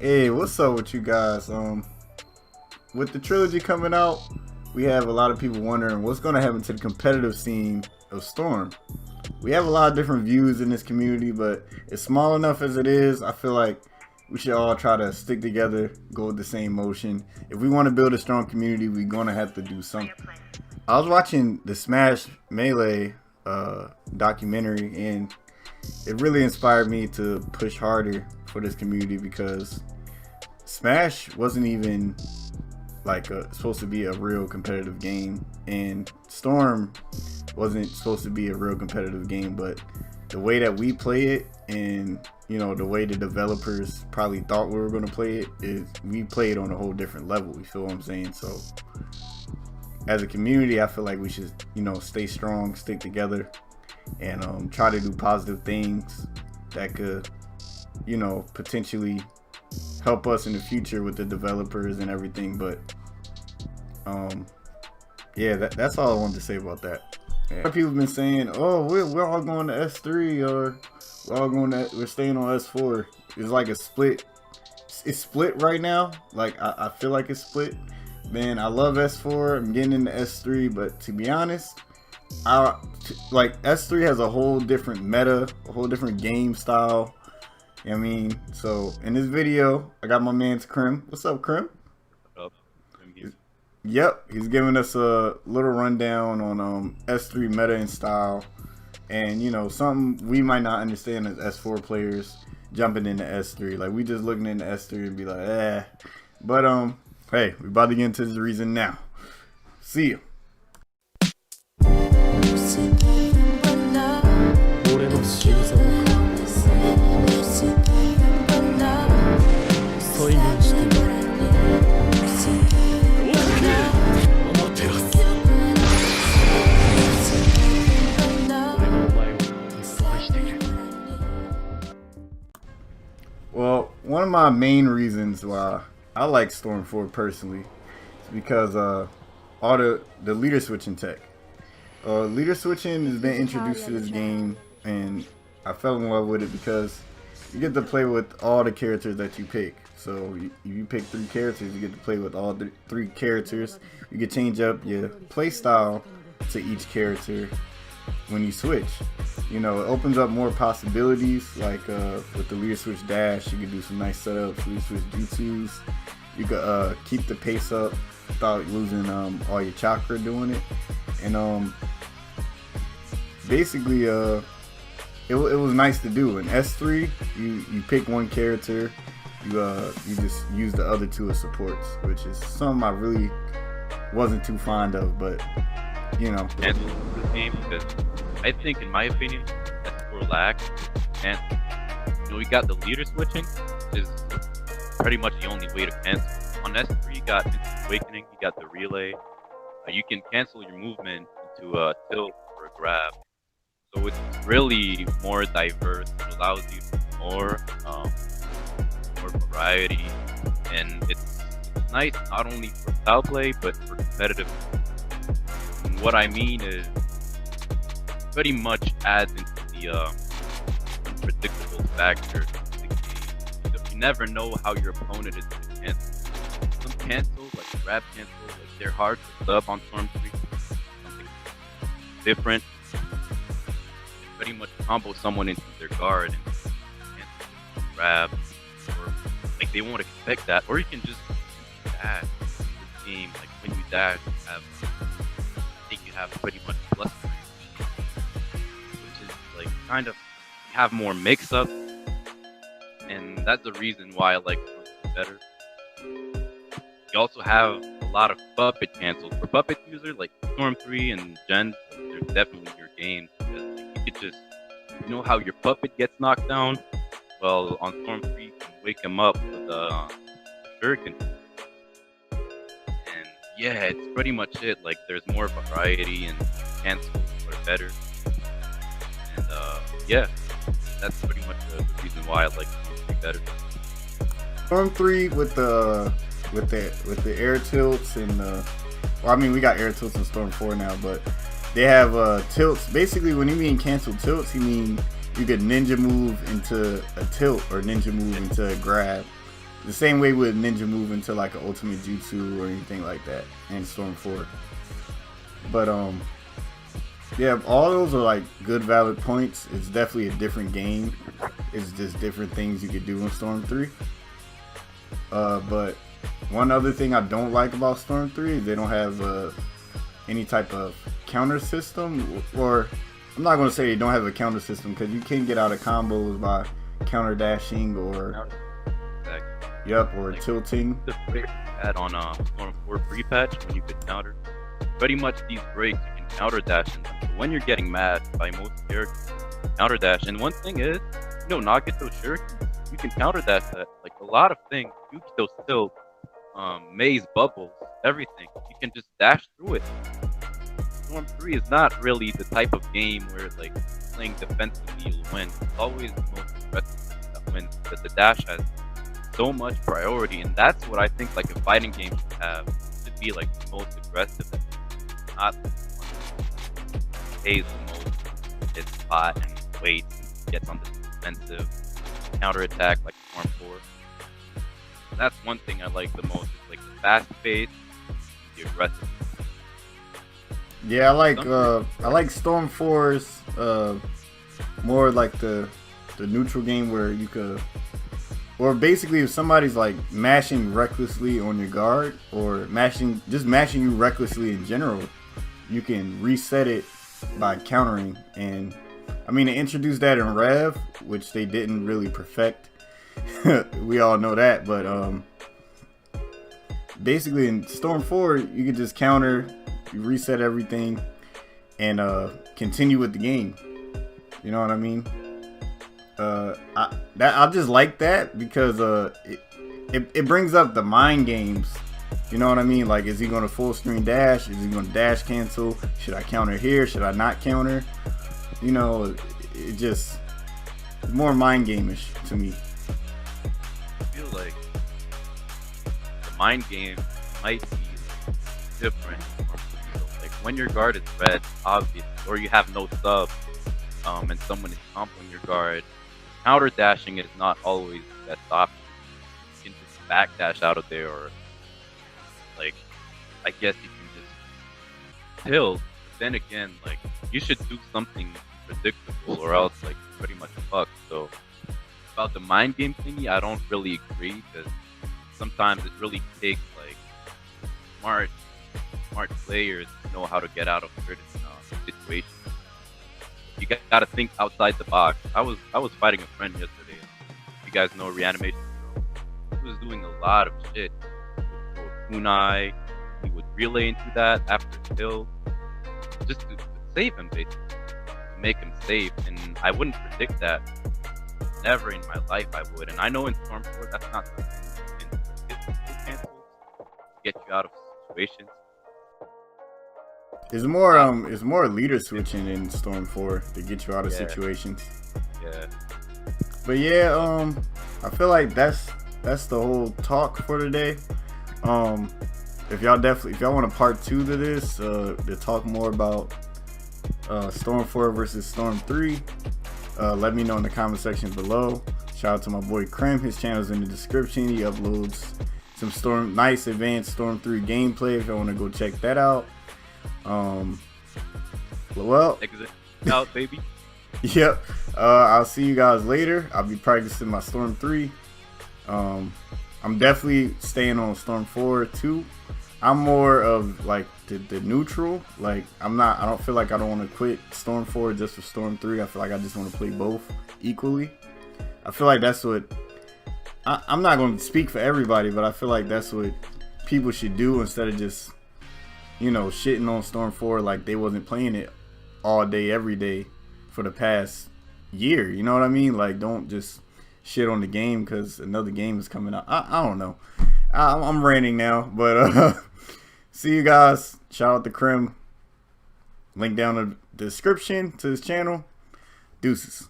Hey, what's up with you guys? With the trilogy coming out, we have a lot of people wondering what's going to happen to the competitive scene of Storm. We have a lot of different views in this community, but it's small enough as it is. I feel like we should all try to stick together, go with the same motion. If we want to build a strong community, we're going to have to do something. I was watching the Smash Melee documentary, and it really inspired me to push harder for this community, because Smash wasn't even like supposed to be a real competitive game, and Storm wasn't supposed to be a real competitive game, but the way that we play it, and the way the developers probably thought we were going to play it, is we play it on a whole different level. You feel what I'm saying? So as a community, I feel like we should stay strong, stick together, and try to do positive things that could potentially help us in the future with the developers and everything. But yeah, that's all I wanted to say about that. Yeah. People have been saying, oh, we're all going to S3, or we're staying on S4. It's like a split. It's split right now. Like I feel like it's split. Man, I love S4. I'm getting into S3, but to be honest, like S3 has a whole different meta, a whole different game style. I mean, so in this video, I got my man's Krim. What's up, Krim? What up? Yep, he's giving us a little rundown on S3 meta and style, and something we might not understand as S4 players jumping into S3. Like, we just looking into S3 and be like, eh. But hey, we about to get into this reason now. See you. Well, one of my main reasons why I like Storm 4 personally is because all the leader switching tech. Leader switching has been introduced to this game, and I fell in love with it because you get to play with all the characters that you pick. So you pick 3 characters, you get to play with all the 3 characters. You can change up your play style to each character when you switch. It opens up more possibilities. Like with the leader switch dash, you can do some nice setups. Leader switch jutsus, you can keep the pace up without losing all your chakra doing it. And basically it was nice to do. In S3, you pick one character, you just use the other 2 as supports, which is something I really wasn't too fond of, but And the game, because I think, in my opinion, that's for lack. And we got the leader switching is pretty much the only way to cancel. On S3, you got Instant Awakening, you got the relay. You can cancel your movement into a tilt or a grab. So it's really more diverse. It allows you more variety, and it's nice not only for style play but for competitive. And what I mean is, pretty much adds into the unpredictable factor of the game. So you never know how your opponent is going to cancel. Some cancel, like grab cancel, like they're hard to sub on Storm 3. Something different. Pretty much combo someone into their guard and cancel, grab, or like they won't expect that. Or you can just dash in this game. Like when you dash, I think you have pretty much plus, which is like kind of have more mix-up, and that's the reason why I like Storm better. You also have a lot of puppet cancels for puppet users, like Storm 3 and Gen. They're definitely your game, because like, you could just, how your puppet gets knocked down. Well, on Storm 3, you can wake him up with a shuriken. And yeah, it's pretty much it. Like, there's more variety, and cancels are better. And yeah, that's pretty much the reason why I like Storm 3 better. Storm 3 with the air tilts, and well, I mean, we got air tilts in Storm 4 now, but they have tilts. Basically, when you mean cancel tilts, you mean you could ninja move into a tilt or ninja move into a grab. The same way with Ninja move into like an ultimate jutsu or anything like that in Storm 4. But yeah, all those are like good valid points. It's definitely a different game. It's just different things you could do in Storm 3. But one other thing I don't like about Storm 3 is they don't have any type of counter system. Or I'm not going to say they don't have a counter system, because you can get out of combos by counter dashing or or like, tilting. The break had on Storm 4 pre-patch when you could counter. Pretty much these breaks you can counter dash in them. So when you're getting mad by most characters, counter dash. And one thing is, Nagato shurikens, you can counter dash that. Like a lot of things, Yukito still, maze bubbles, everything. You can just dash through it. Storm 3 is not really the type of game where like playing defensively you'll win. It's always the most aggressive that wins, because the dash has so much priority, and that's what I think like a fighting game should have. It should be like the most aggressive, not the one that pays the most, hits spot and waits, gets on the defensive counterattack like Storm 4. That's one thing I like the most. It's like the fast pace, the aggressive. Yeah, I like Storm 4's more like the neutral game where you could, or basically if somebody's like mashing recklessly on your guard, or mashing you recklessly in general, you can reset it by countering. And I mean, they introduced that in Rev, which they didn't really perfect. We all know that, but basically in Storm 4 you can just counter, you reset everything, and continue with the game. You know what I mean? I just like that because it brings up the mind games. You know what I mean? Like, is he going to full screen dash? Is he going to dash cancel? Should I counter here? Should I not counter? It just more mind game-ish to me. I feel like the mind game might be different. Like when your guard is red, obvious, or you have no sub, and someone is comboing your guard, counter dashing is not always the best option. You can just backdash out of there, or like, I guess you can just tilt. Then again, like, you should do something predictable, or else like pretty much fucked. So about the mind game thingy, I don't really agree, because sometimes it really takes like smart players to know how to get out of certain situations. You gotta think outside the box. I was fighting a friend yesterday. You guys know Reanimation Pro. He was doing a lot of shit. He would throw a kunai. He would relay into that after kill, just to save him, basically, to make him safe. And I wouldn't predict that. Never in my life I would. And I know in Storm 4 that's not the thing. Cancels get you out of situations. It's more leader switching in Storm 4 to get you out of situations. Yeah. But yeah, I feel like that's the whole talk for today. If y'all want a part 2 to this, to talk more about Storm 4 versus Storm 3, let me know in the comment section below. Shout out to my boy Krem. His channel's in the description. He uploads some nice advanced Storm 3 gameplay if y'all want to go check that out. Well, exit out, baby. Yep. I'll see you guys later. I'll be practicing my Storm 3. I'm definitely staying on Storm 4 too. I'm more of like the neutral. Like, I don't feel like I don't want to quit Storm 4 just for Storm 3. I feel like I just want to play both equally. I feel like that's what I'm not going to speak for everybody, but I feel like that's what people should do, instead of just, shitting on Storm 4 like they wasn't playing it all day, every day for the past year. You know what I mean? Like, don't just shit on the game because another game is coming out. I don't know. I'm ranting now, but see you guys. Shout out to Krem. Link down in the description to his channel. Deuces.